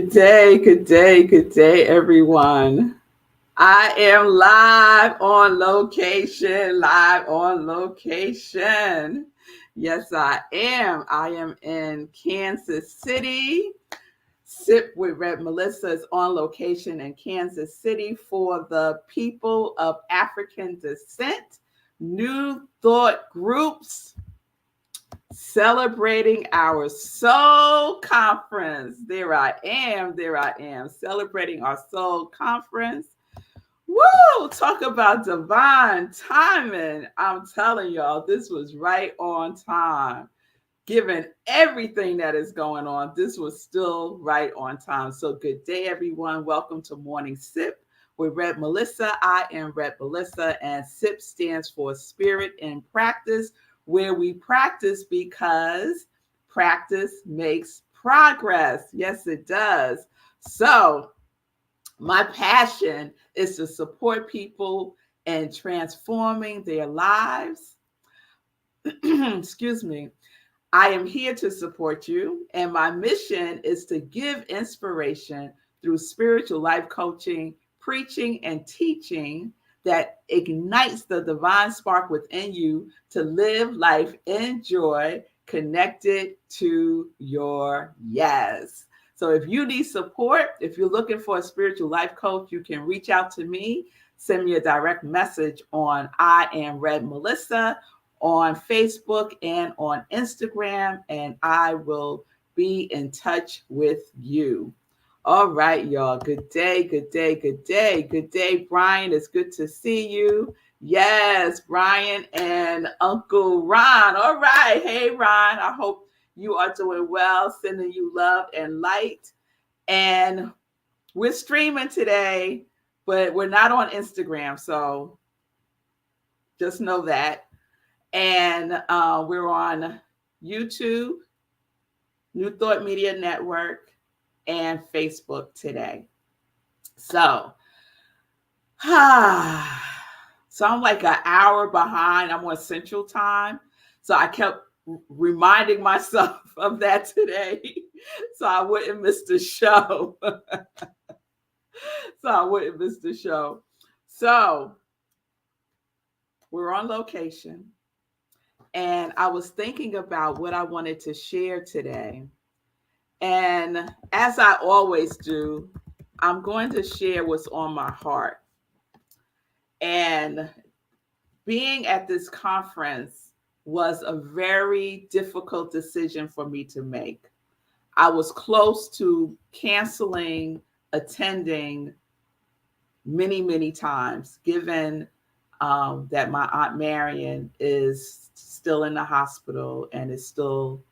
Good day, everyone. I am live on location. Yes, I am. I am in Kansas City. Sip with Rev Melissa is on location in Kansas City for the people of African descent, New Thought Groups, celebrating our Soul Conference. There I am, celebrating our Soul Conference. Woo! Talk about divine timing. I'm telling y'all, this was right on time. Given everything that is going on, this was still right on time. So good day, everyone. Welcome to Morning Sip with Rev Melissa. I am Rev Melissa, and SIP stands for Spirit in Practice, where we practice because practice makes progress. Yes, it does. So my passion is to support people in transforming their lives. Excuse me. I am here to support you, and my mission is to give inspiration through spiritual life coaching, preaching, and teaching that ignites the divine spark within you to live life in joy, connected to your yes. So if you need support, if you're looking for a spiritual life coach, you can reach out to me, send me a direct message on I Am Rev Melissa on Facebook and on Instagram, and I will be in touch with you. All right, y'all. Good day, good day, good day. Good day, Brian. It's good to see you. Yes, Brian and Uncle Ron. All right. Hey, Ron. I hope you are doing well. Sending you love and light. And we're streaming today, but we're not on Instagram. So just know that. And we're on YouTube, New Thought Media Network, and Facebook today. So I'm like an hour behind. I'm on Central Time. So I kept reminding myself of that today so I wouldn't miss the show. So we're on location. And I was thinking about what I wanted to share today. And as I always do, I'm going to share what's on my heart. And being at this conference was a very difficult decision for me to make. I was close to canceling attending many, many times, given that my Aunt Marion is still in the hospital and is still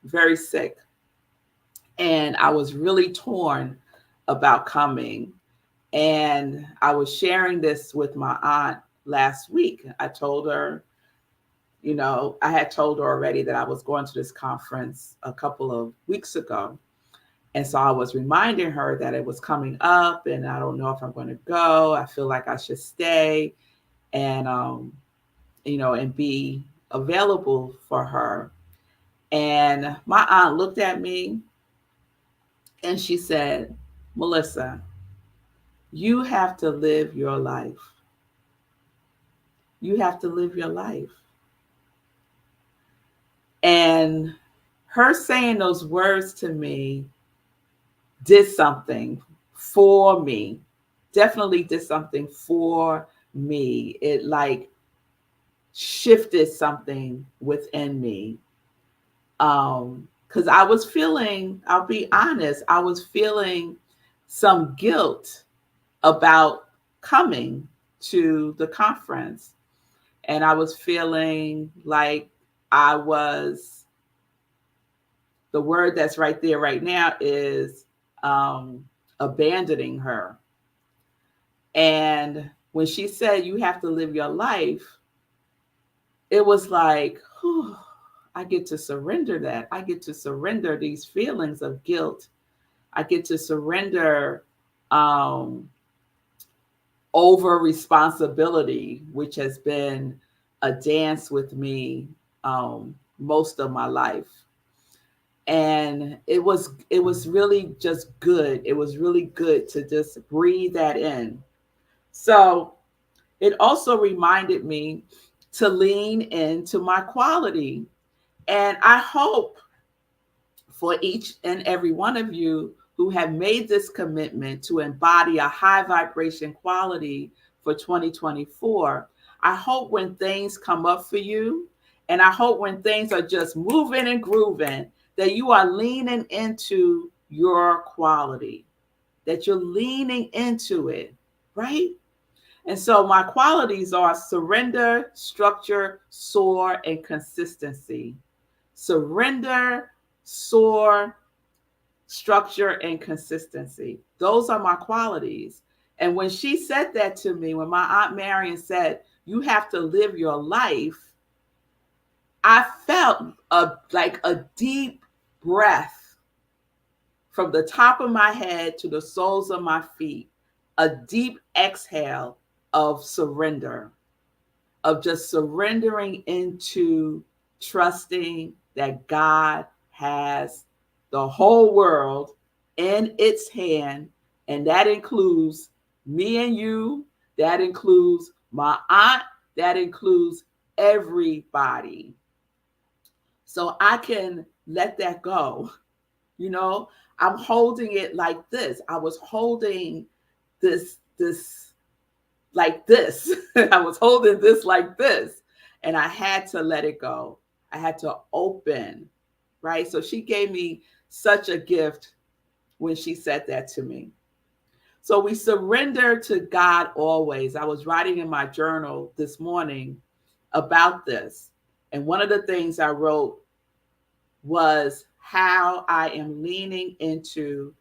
very sick. And I was really torn about coming. And I was sharing this with my aunt last week. I told her, I had told her already that I was going to this conference a couple of weeks ago. And so I was reminding her that it was coming up and I don't know if I'm going to go. I feel like I should stay and, and be available for her. And my aunt looked at me and she said, Melissa, you have to live your life. You have to live your life. And her saying those words to me did something for me. Definitely did something for me. It like shifted something within me. Because I was feeling, I'll be honest, I was feeling some guilt about coming to the conference. And I was feeling like I was, the word that's right there right now is abandoning her. And when she said, you have to live your life, it was like, whew, I get to surrender that. I get to surrender these feelings of guilt. I get to surrender over responsibility, which has been a dance with me most of my life. And it was really just good. It was really good to just breathe that in. So it also reminded me to lean into my quality. And I hope for each and every one of you who have made this commitment to embody a high vibration quality for 2024, I hope when things come up for you, and I hope when things are just moving and grooving, that you are leaning into your quality, that you're leaning into it, right? And so my qualities are surrender, structure, soar, and consistency. Surrender, soar, structure, and consistency. Those are my qualities. And when she said that to me, when my Aunt Marion said, you have to live your life, I felt like a deep breath from the top of my head to the soles of my feet, a deep exhale of surrender, of just surrendering into trusting that God has the whole world in its hand. And that includes me and you, that includes my aunt, that includes everybody. So I can let that go. You know, I'm holding it like this. I was holding this like this. I was holding this like this. And I had to let it go. I had to open, right? So she gave me such a gift when she said that to me. So we surrender to God always. I was writing in my journal this morning about this. And one of the things I wrote was how I am leaning into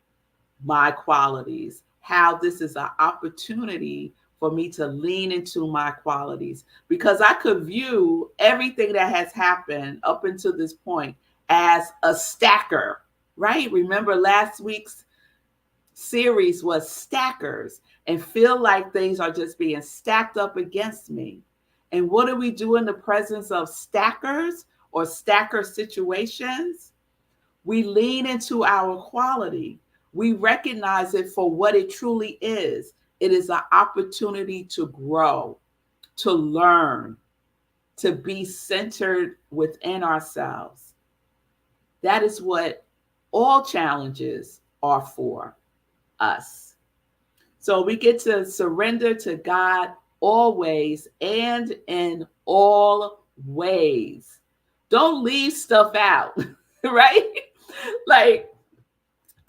my qualities, how this is an opportunity for me to lean into my qualities, because I could view everything that has happened up until this point as a stacker, right? Remember last week's series was stackers, and feel like things are just being stacked up against me. And what do we do in the presence of stackers or stacker situations? We lean into our quality. We recognize it for what it truly is. It is an opportunity to grow, to learn, to be centered within ourselves. That is what all challenges are for us. So we get to surrender to God always and in all ways. Don't leave stuff out, right? Like,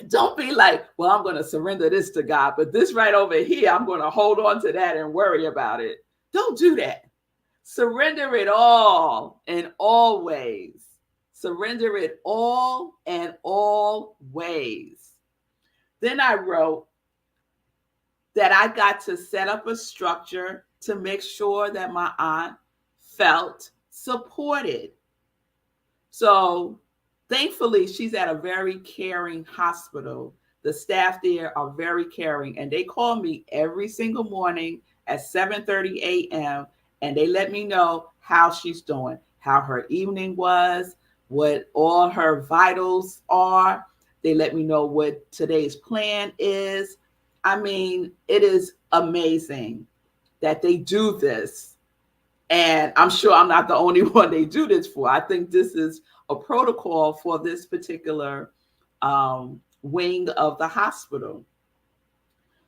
don't be like, well, I'm going to surrender this to God, but this right over here, I'm going to hold on to that and worry about it. Don't do that. Surrender it all and always. Surrender it all and always. Then I wrote that I got to set up a structure to make sure that my aunt felt supported. So thankfully, she's at a very caring hospital. The staff there are very caring, and they call me every single morning at 7:30 a.m. and they let me know how she's doing, how her evening was, what all her vitals are. They let me know what today's plan is. I mean, it is amazing that they do this. And I'm sure I'm not the only one they do this for. I think this is a protocol for this particular wing of the hospital.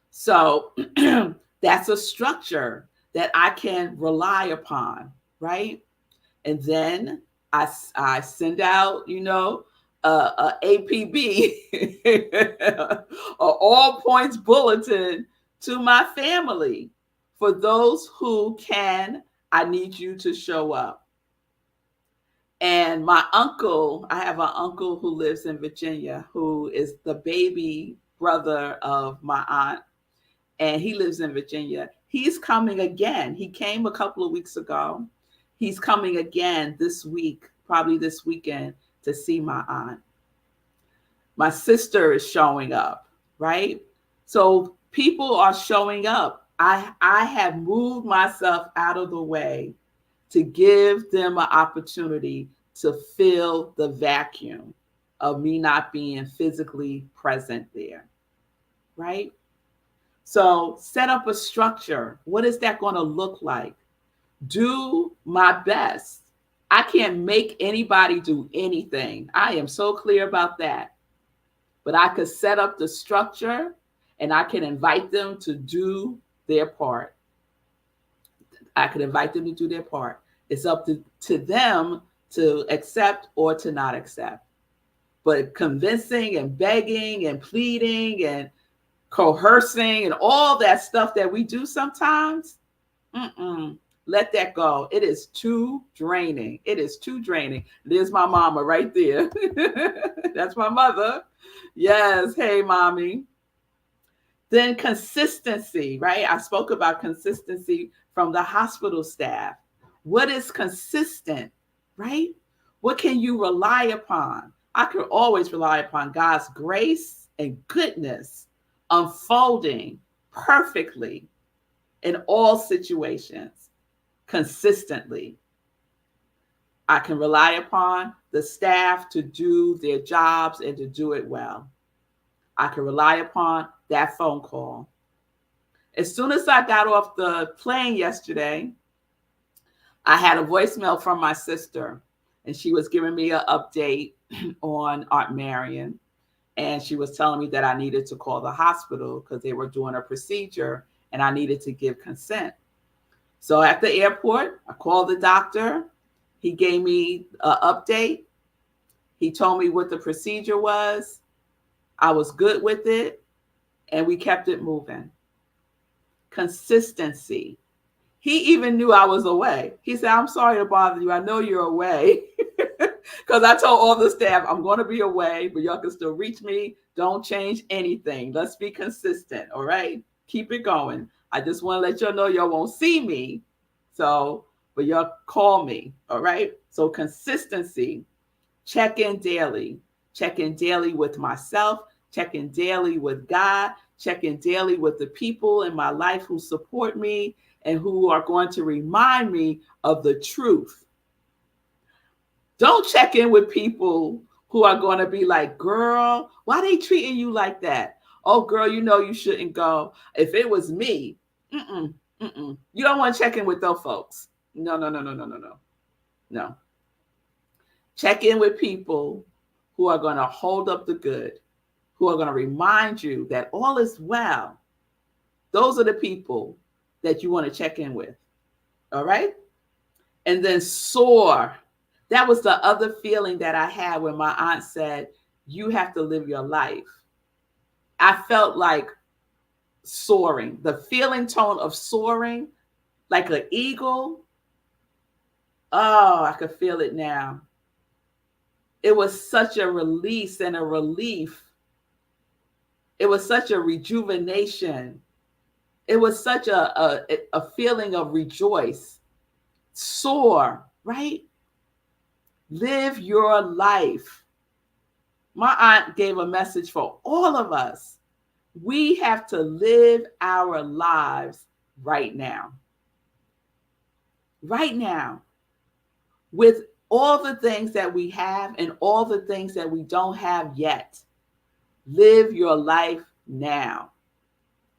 So that's a structure that I can rely upon, right? And then I send out, a APB, a all points bulletin to my family. For those who can, I need you to show up. And my uncle, I have an uncle who lives in Virginia, who is the baby brother of my aunt, and he lives in Virginia. He's coming again. He came a couple of weeks ago. He's coming again this week, probably this weekend, to see my aunt. My sister is showing up, right? So people are showing up. I have moved myself out of the way to give them an opportunity to fill the vacuum of me not being physically present there, right? So set up a structure. What is that going to look like? Do my best. I can't make anybody do anything. I am so clear about that. But I could set up the structure and I can invite them to do their part. I could invite them to do their part. It's up to them to accept or to not accept. But convincing and begging and pleading and coercing and all that stuff that we do sometimes, let that go. It is too draining. It is too draining. There's my mama right there. That's my mother. Yes. Hey, mommy. Then consistency, right? I spoke about consistency from the hospital staff. What is consistent, right? What can you rely upon? I can always rely upon God's grace and goodness unfolding perfectly in all situations, consistently. I can rely upon the staff to do their jobs and to do it well. I can rely upon that phone call. As soon as I got off the plane yesterday, I had a voicemail from my sister, and she was giving me an update on Aunt Marion. And she was telling me that I needed to call the hospital because they were doing a procedure and I needed to give consent. So at the airport, I called the doctor. He gave me an update. He told me what the procedure was. I was good with it, and we kept it moving. Consistency. He even knew I was away. He said, I'm sorry to bother you. I know you're away. Because I told all the staff, I'm going to be away, but y'all can still reach me. Don't change anything. Let's be consistent. All right. Keep it going. I just want to let y'all know y'all won't see me. So, but y'all call me. All right. So consistency, check in daily with myself, check in daily with God, check in daily with the people in my life who support me and who are going to remind me of the truth. Don't check in with people who are going to be like, girl, why are they treating you like that? Oh, girl, you know you shouldn't go. If it was me, you don't want to check in with those folks. No. No. Check in with people who are going to hold up the good, who are going to remind you that all is well. Those are the people that you want to check in with. All right? And then soar. That was the other feeling that I had when my aunt said, you have to live your life. I felt like soaring, the feeling tone of soaring, like an eagle. Oh, I could feel it now. It was such a release and a relief. It was such a rejuvenation. It was such a feeling of rejoice. Soar, right? Live your life. My aunt gave a message for all of us. We have to live our lives right now. Right now. With all the things that we have and all the things that we don't have yet. Live your life now.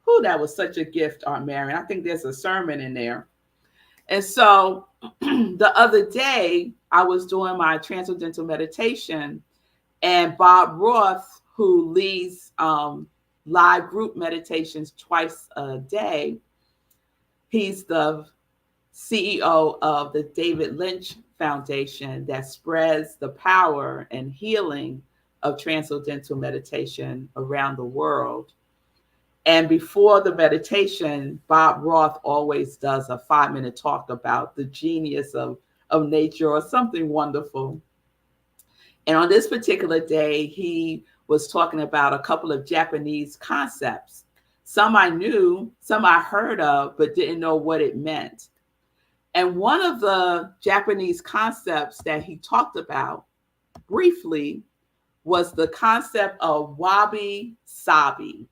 Whew, that was such a gift, Aunt Marion. I think there's a sermon in there. And so the other day, I was doing my transcendental meditation, and Bob Roth, who leads live group meditations twice a day, he's the CEO of the David Lynch Foundation that spreads the power and healing of transcendental meditation around the world. And before the meditation, Bob Roth always does a 5-minute talk about the genius of nature or something wonderful. And on this particular day, he was talking about a couple of Japanese concepts. Some I knew, some I heard of, but didn't know what it meant. And one of the Japanese concepts that he talked about briefly was the concept of wabi-sabi.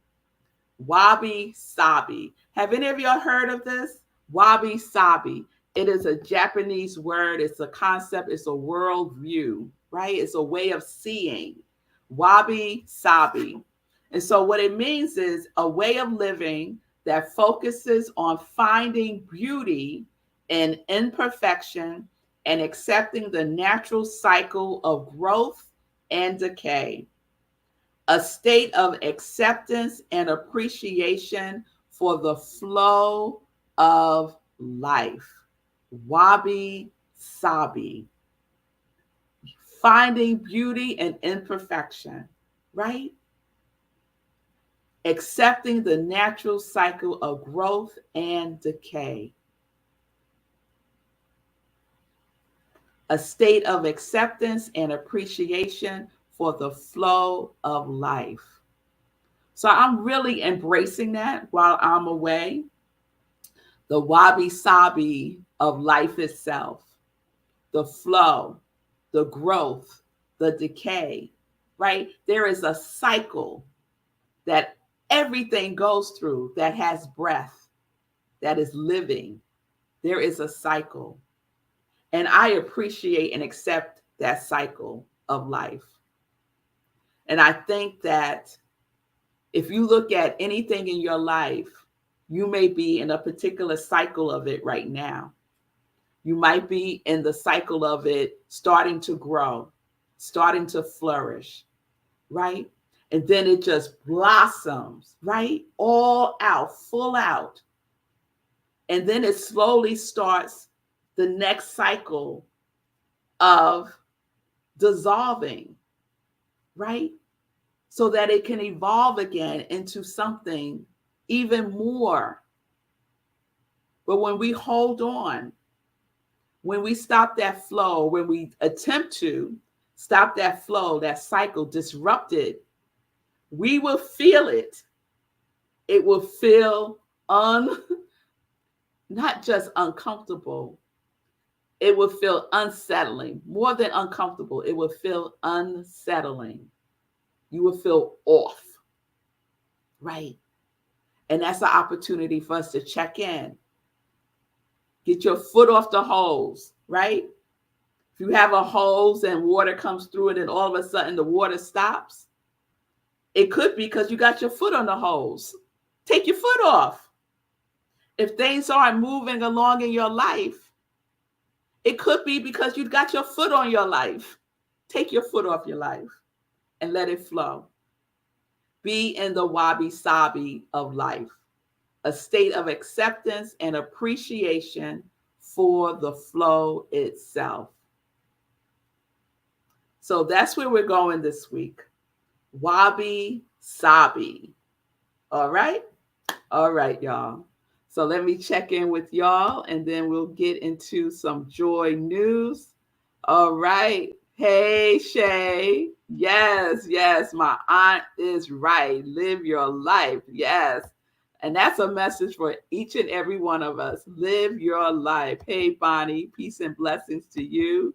Wabi-sabi. Have any of y'all heard of this? Wabi-sabi. It is a Japanese word. It's a concept. It's a worldview, right? It's a way of seeing. Wabi sabi. And so what it means is a way of living that focuses on finding beauty in imperfection and accepting the natural cycle of growth and decay. A state of acceptance and appreciation for the flow of life. Wabi sabi. Finding beauty in imperfection, right? Accepting the natural cycle of growth and decay. A state of acceptance and appreciation for the flow of life. So I'm really embracing that while I'm away. The wabi sabi of life itself, the flow, the growth, the decay, right? There is a cycle that everything goes through that has breath, that is living. There is a cycle. And I appreciate and accept that cycle of life. And I think that if you look at anything in your life, you may be in a particular cycle of it right now. You might be in the cycle of it starting to grow, starting to flourish, right? And then it just blossoms, right? All out, full out. And then it slowly starts the next cycle of dissolving, right? So that it can evolve again into something even more. But when we hold on, when we stop that flow, when we attempt to stop that flow, that cycle, disrupt it, we will feel it. It will feel not just uncomfortable. It will feel unsettling. More than uncomfortable, it will feel unsettling. You will feel off, right? And that's an opportunity for us to check in. Get your foot off the hose, right? If you have a hose and water comes through it and all of a sudden the water stops, it could be because you got your foot on the hose. Take your foot off. If things aren't moving along in your life, it could be because you got your foot on your life. Take your foot off your life and let it flow. Be in the wabi-sabi of life, a state of acceptance and appreciation for the flow itself. So that's where we're going this week. Wabi-sabi. All right? All right, y'all. So let me check in with y'all and then we'll get into some joy news. All right. Hey, Shay. Yes, yes. My aunt is right. Live your life. Yes. And that's a message for each and every one of us. Live your life. Hey, Bonnie. Peace and blessings to you.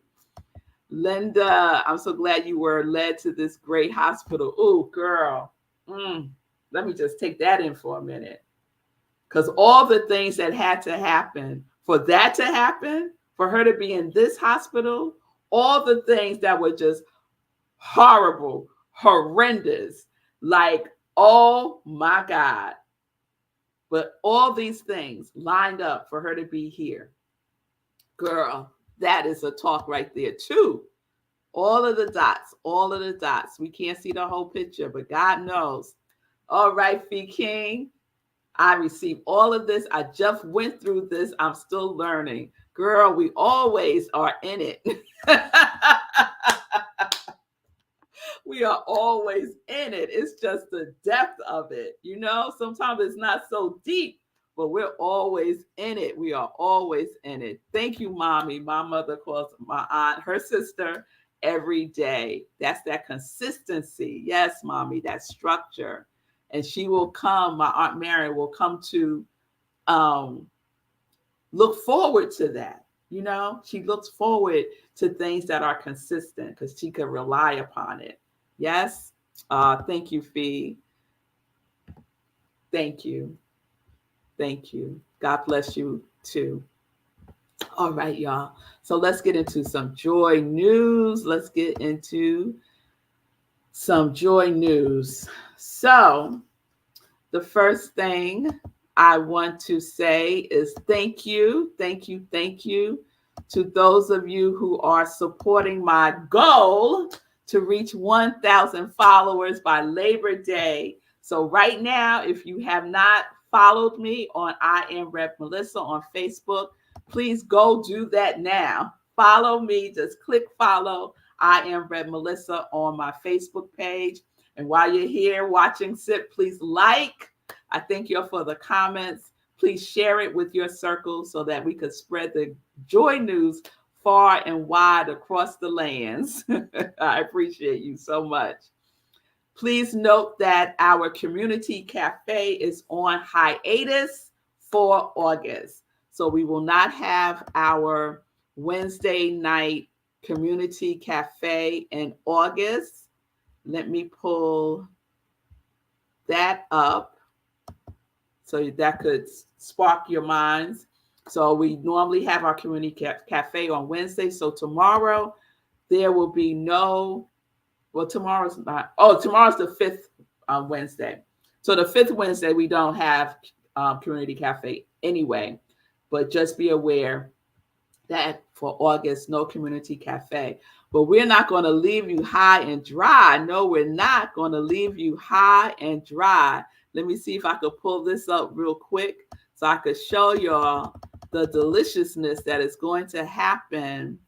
Linda, I'm so glad you were led to this great hospital. Oh, girl. Let me just take that in for a minute. Because all the things that had to happen, for that to happen, for her to be in this hospital, all the things that were just horrible, horrendous, like, oh my God. But all these things lined up for her to be here. Girl, that is a talk right there too. All of the dots. We can't see the whole picture, but God knows. All right, Fee King. I received all of this. I just went through this. I'm still learning. Girl, we always are in it. We are always in it. It's just the depth of it. You know, sometimes it's not so deep, but we're always in it. We are always in it. Thank you, Mommy. My mother calls my aunt her sister every day. That's that consistency. Yes, Mommy, that structure. And she will come, my Aunt Mary will come to look forward to that. You know, she looks forward to things that are consistent because she can rely upon it. Yes. Thank you, Fee. Thank you. Thank you. God bless you too. All right, y'all. So let's get into some joy news. Let's get into some joy news. So the first thing I want to say is thank you to those of you who are supporting my goal to reach 1,000 followers by Labor Day. So right now, if you have not followed me on I Am Rev Melissa on Facebook, please go do that now. Follow me, just click follow I Am Rev Melissa on my Facebook page. And while you're here watching SIP, please like. I thank you for the comments. Please share it with your circle so that we could spread the joy news far and wide across the lands. I appreciate you so much. Please note that our community cafe is on hiatus for August. So we will not have our Wednesday night community cafe in August. Let me pull that up so that could spark your minds. So we normally have our community cafe on Wednesday. So tomorrow there will be no, well, tomorrow's not, tomorrow's the 5th Wednesday. So the 5th Wednesday, we don't have community cafe anyway, but just be aware that for August, no community cafe. But we're not going to leave you high and dry. No, we're not going to leave you high and dry. Let me see if I could pull this up real quick so I could show y'all the deliciousness that is going to happen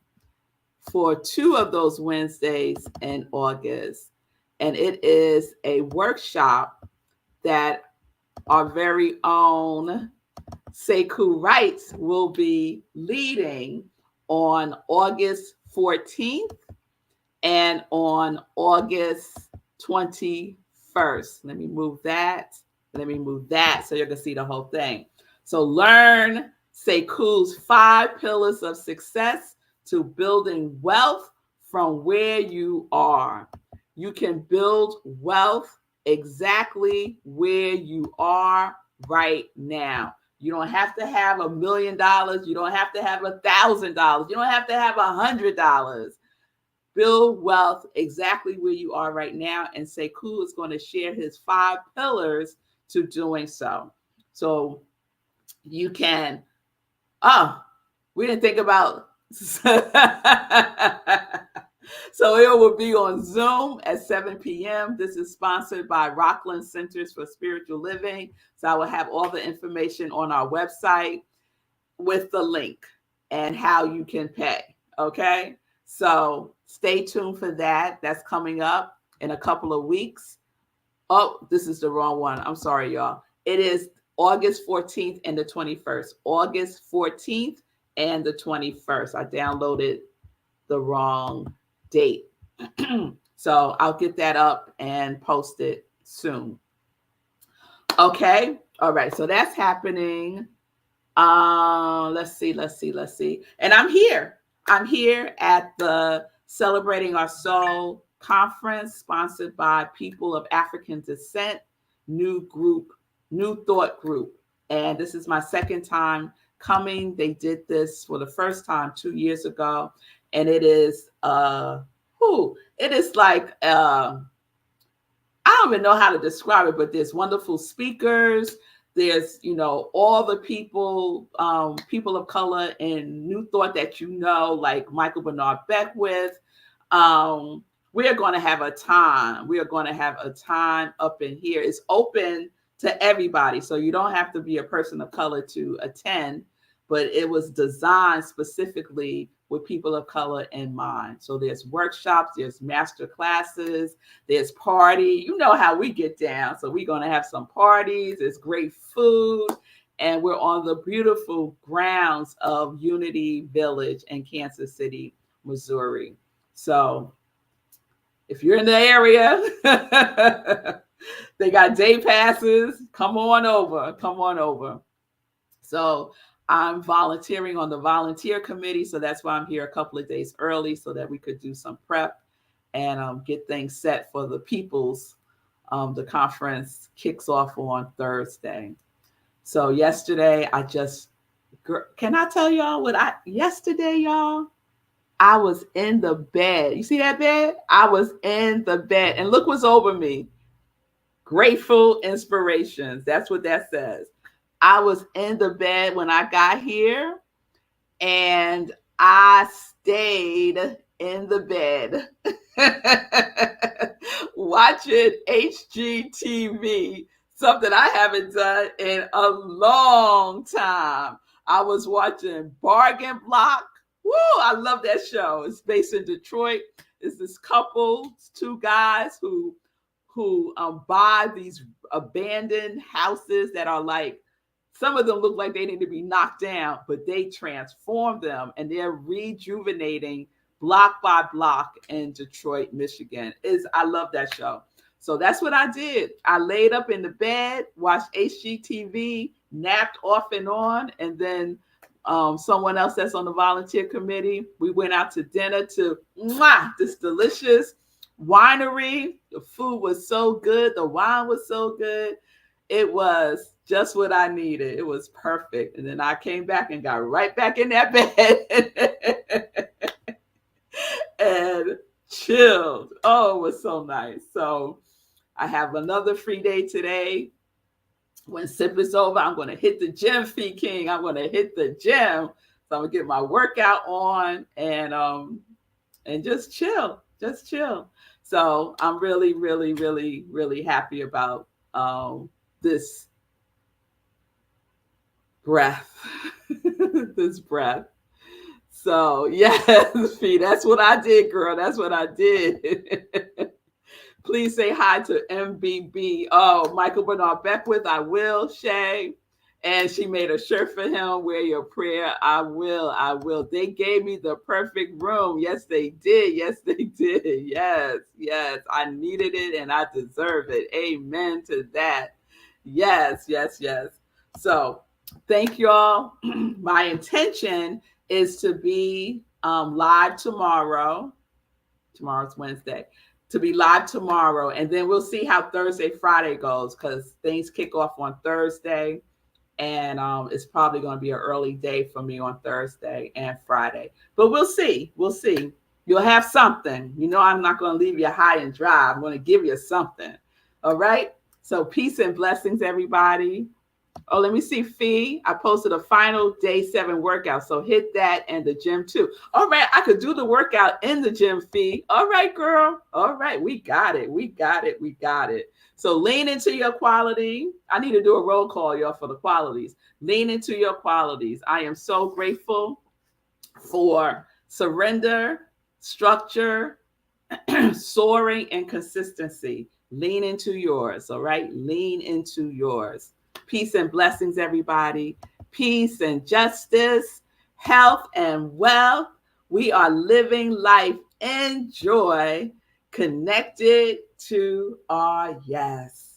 for 2 of those Wednesdays in August. And it is a workshop that our very own Sekou Wrights will be leading on August 14th and on August 21st. Let me move that so you can see the whole thing. So learn Sekou's 5 pillars of success to building wealth from where you are. You can build wealth exactly where you are right now. You don't have to have $1 million. You don't have to have $1,000. You don't have to have $100. Build wealth exactly where you are right now. And Sekou is going to share his 5 pillars to doing so. So you can, we didn't think about, so it will be on Zoom at 7 p.m. This is sponsored by Rockland Centers for Spiritual Living. So I will have all the information on our website with the link and how you can pay. Okay. So stay tuned for that. That's coming up in a couple of weeks. Oh, this is the wrong one. I'm sorry, y'all. It is August 14th and the 21st. August 14th and the 21st. I downloaded the wrong date. So I'll get that up and post it soon. Okay. All right. So that's happening. Let's see. And I'm here at the Celebrating Our Soul conference sponsored by People of African Descent, New Thought Group. And this is my second time coming. They did this for the first time 2 years ago. And it is, like, I don't even know how to describe it, but there's wonderful speakers. There's, all the people of color and New Thought that like Michael Bernard Beckwith. We are going to have a time. We are going to have a time up in here. It's open to everybody. So you don't have to be a person of color to attend, but it was designed specifically with people of color in mind. So there's workshops, there's master classes, there's party. You know how we get down. So we're going to have some parties. There's great food. And we're on the beautiful grounds of Unity Village in Kansas City, Missouri. So if you're in the area, they got day passes. Come on over. So I'm volunteering on the volunteer committee. So that's why I'm here a couple of days early so that we could do some prep and get things set for the people's. The conference kicks off on Thursday. So yesterday, can I tell y'all yesterday, y'all? I was in the bed. You see that bed? I was in the bed. And look what's over me. Grateful inspirations. That's what that says. I was in the bed when I got here, and I stayed in the bed watching HGTV, something I haven't done in a long time. I was watching Bargain Block. Woo, I love that show. It's based in Detroit. It's this couple, it's two guys who buy these abandoned houses that are like, some of them look like they need to be knocked down, but they transform them and they're rejuvenating block by block in Detroit, Michigan. I love that show. So that's what I did. I laid up in the bed, watched HGTV, napped off and on, and then someone else that's on the volunteer committee, we went out to dinner to this delicious winery. The food was so good. The wine was so good. It was just what I needed. It was perfect. And then I came back and got right back in that bed and chilled. Oh, it was so nice. So I have another free day today. When SIP is over, I'm going to hit the gym, Fee King. I'm going to hit the gym. So I'm going to get my workout on and just chill. Just chill. So I'm really, really, really, really happy about this breath. This breath. So yes, Fee, that's what I did, girl. That's what I did. Please say hi to MBB. Oh, Michael Bernard Beckwith, I will. Shay. And she made a shirt for him. Wear your prayer. I will. I will. They gave me the perfect room. Yes, they did. Yes, they did. Yes, yes. I needed it and I deserve it. Amen to that. Yes, yes, yes. So thank y'all. My intention is to be live tomorrow. Tomorrow's Wednesday. To be live tomorrow, and then we'll see how Thursday, Friday goes, because things kick off on Thursday, and it's probably going to be an early day for me on Thursday and Friday. But we'll see. We'll see. You'll have something. You know, I'm not going to leave you high and dry. I'm going to give you something. All right? So peace and blessings, everybody. Oh, let me see, Fee. I posted a final day 7 workout. So hit that and the gym too. All right. I could do the workout in the gym, Fee. All right, girl. All right. We got it. We got it. We got it. So lean into your quality. I need to do a roll call, y'all, for the qualities. Lean into your qualities. I am so grateful for surrender, structure, soaring, and consistency. Lean into yours. All right. Lean into yours. Peace and blessings, everybody. Peace and justice, health and wealth. We are living life in joy, connected to our yes.